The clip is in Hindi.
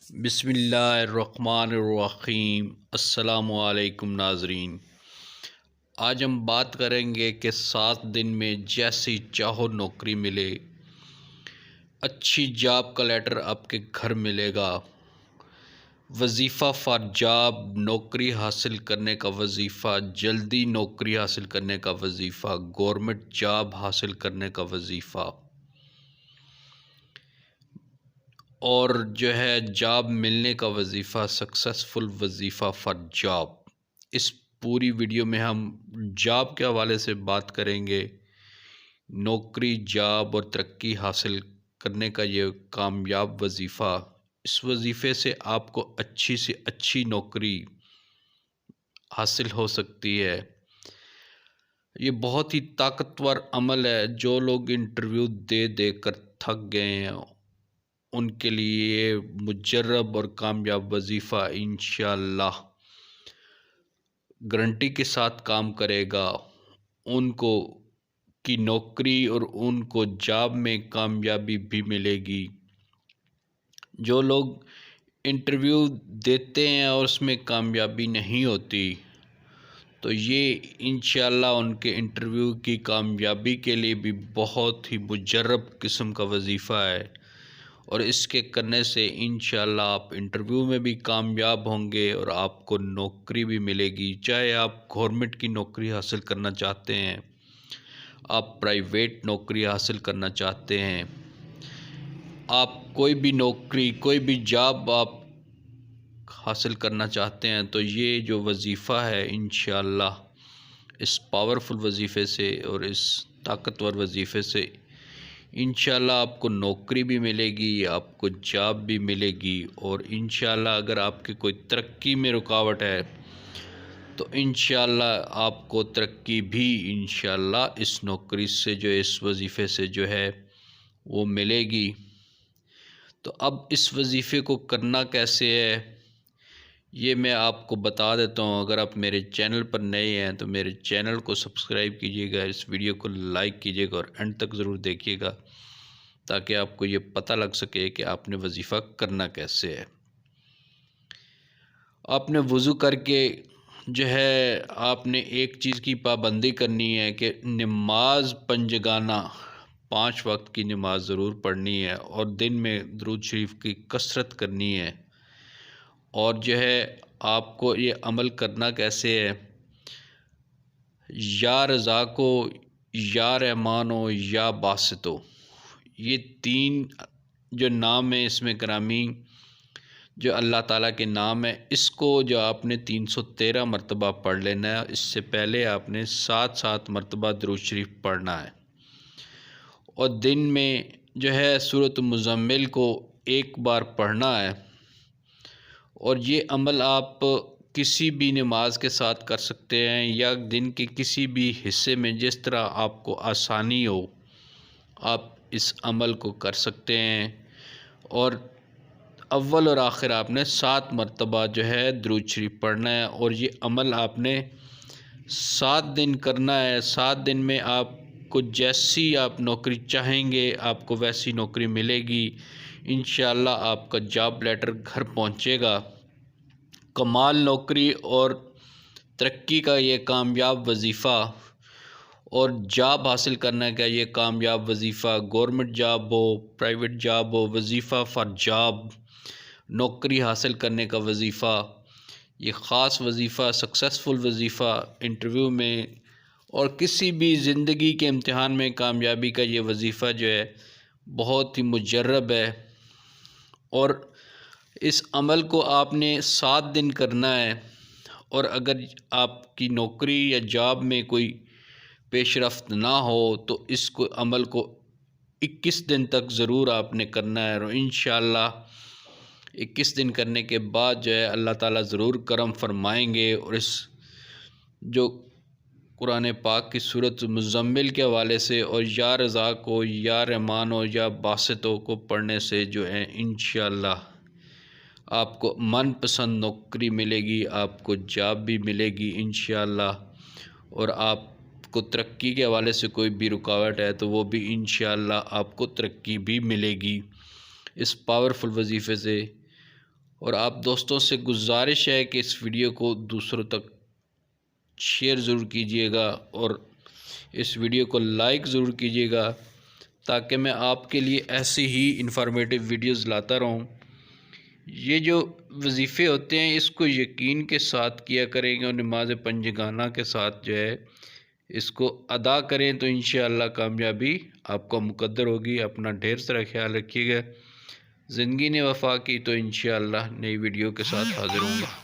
बिस्मिल्लाहिर्रहमानिर्रहीम। अस्सलामुअलैकुम नाज़रीन। आज हम बात करेंगे कि 7 दिन में जैसी चाहो नौकरी मिले, अच्छी जॉब का लेटर आपके घर मिलेगा। वजीफ़ा फ़ॉर जॉब, नौकरी हासिल करने का वजीफ़ा, जल्दी नौकरी हासिल करने का वजीफ़ा, गवर्नमेंट जॉब हासिल करने का वजीफ़ा और जो है जॉब मिलने का वजीफ़ा, सक्सेसफुल वजीफ़ा फ़ॉर जॉब। इस पूरी वीडियो में हम जॉब के हवाले से बात करेंगे। नौकरी, जॉब और तरक्की हासिल करने का ये कामयाब वजीफ़ा, इस वजीफ़े से आपको अच्छी से अच्छी नौकरी हासिल हो सकती है। ये बहुत ही ताकतवर अमल है। जो लोग इंटरव्यू दे दे कर थक गए हैं, उनके लिए मुजर्रब और कामयाब वजीफ़ा इंशाअल्लाह गारंटी के साथ काम करेगा। उनको की नौकरी और उनको जॉब में कामयाबी भी मिलेगी। जो लोग इंटरव्यू देते हैं और उसमें कामयाबी नहीं होती, तो ये इंशाअल्लाह उनके इंटरव्यू की कामयाबी के लिए भी बहुत ही मुजर्रब किस्म का वजीफ़ा है और इसके करने से इंशाअल्लाह आप इंटरव्यू में भी कामयाब होंगे और आपको नौकरी भी मिलेगी। चाहे आप गवर्नमेंट की नौकरी हासिल करना चाहते हैं, आप प्राइवेट नौकरी हासिल करना चाहते हैं, आप कोई भी नौकरी, कोई भी जॉब आप हासिल करना चाहते हैं, तो ये जो वजीफ़ा है इंशाअल्लाह इस पावरफुल वजीफ़े से और इस ताकतवर वजीफ़े से इंशाअल्लाह आपको नौकरी भी मिलेगी, आपको जॉब भी मिलेगी। और इंशाअल्लाह अगर आपकी कोई तरक्की में रुकावट है, तो इंशाअल्लाह आपको तरक्की भी इंशाअल्लाह इस नौकरी से, जो इस वजीफ़े से जो है वो मिलेगी। तो अब इस वजीफ़े को करना कैसे है, ये मैं आपको बता देता हूँ। अगर आप मेरे चैनल पर नए हैं तो मेरे चैनल को सब्सक्राइब कीजिएगा, इस वीडियो को लाइक कीजिएगा और एंड तक ज़रूर देखिएगा, ताकि आपको ये पता लग सके कि आपने वजीफ़ा करना कैसे है। आपने वज़ू करके जो है आपने एक चीज़ की पाबंदी करनी है कि नमाज पंजगाना 5 वक्त की नमाज ज़रूर पढ़नी है और दिन में दुरूद शरीफ की कसरत करनी है। और जो है आपको ये अमल करना कैसे है, या रज़ाको, या रहमानो, या बासितो, ये 3 जो नाम है इसमें करामी, जो अल्लाह ताला के नाम है, इसको जो आपने 313 मरतबा पढ़ लेना है। इससे पहले आपने 7-7 मरतबा दुरूद शरीफ पढ़ना है और दिन में जो है सूरत मुज़म्मिल को एक बार पढ़ना है। और ये अमल आप किसी भी नमाज के साथ कर सकते हैं या दिन के किसी भी हिस्से में, जिस तरह आपको आसानी हो, आप इस अमल को कर सकते हैं। और अव्वल और आखिर आपने 7 मरतबा जो है दुरूद शरीफ पढ़ना है और ये अमल आपने 7 दिन करना है। 7 दिन में आपको जैसी आप नौकरी चाहेंगे, आपको वैसी नौकरी मिलेगी। इंशाअल्लाह आपका जॉब लेटर घर पहुंचेगा। कमाल नौकरी और तरक्की का ये कामयाब वजीफ़ा और जॉब हासिल करने का ये कामयाब वजीफ़ा, गवर्नमेंट जॉब हो, प्राइवेट जॉब हो, वजीफ़ा फ़ॉर जॉब, नौकरी हासिल करने का वजीफ़ा, ये ख़ास वजीफ़ा, सक्सेसफुल वजीफ़ा इंटरव्यू में और किसी भी ज़िंदगी के इम्तिहान में कामयाबी का ये वजीफ़ा जो है बहुत ही मुजर्रब है। और इस अमल को आपने 7 दिन करना है। और अगर आपकी नौकरी या जॉब में कोई पेशरफ्त ना हो, तो इसको अमल को 21 दिन तक ज़रूर आपने करना है। और इंशाअल्लाह 21 दिन करने के बाद जो है अल्लाह ताला ज़रूर करम फरमाएंगे। और इस जो कुरान पाक की सूरत मुज़म्मिल के हवाले से और या रज़ा को, या रहमान हो, या बासितो को पढ़ने से जो है इंशाअल्लाह आपको मनपसंद नौकरी मिलेगी, आपको जॉब भी मिलेगी इंशाअल्लाह। और आपको तरक्की के हवाले से कोई भी रुकावट है तो वो भी इंशाअल्लाह आपको तरक्की भी मिलेगी इस पावरफुल वजीफ़े से। और आप दोस्तों से गुजारिश है कि इस वीडियो को दूसरों तक शेयर ज़रूर कीजिएगा और इस वीडियो को लाइक ज़रूर कीजिएगा, ताकि मैं आपके लिए ऐसी ही इंफॉर्मेटिव वीडियोज़ लाता रहूँ। ये जो वजीफ़े होते हैं इसको यकीन के साथ किया करेंगे और नमाज पंजगाना के साथ जो है इसको अदा करें तो इंशाअल्लाह कामयाबी आपको मुकद्दर होगी। अपना ढेर सारा ख्याल रखिएगा। ज़िंदगी ने वफ़ा की तो इंशाअल्लाह नई वीडियो के साथ हाज़िर होंगे।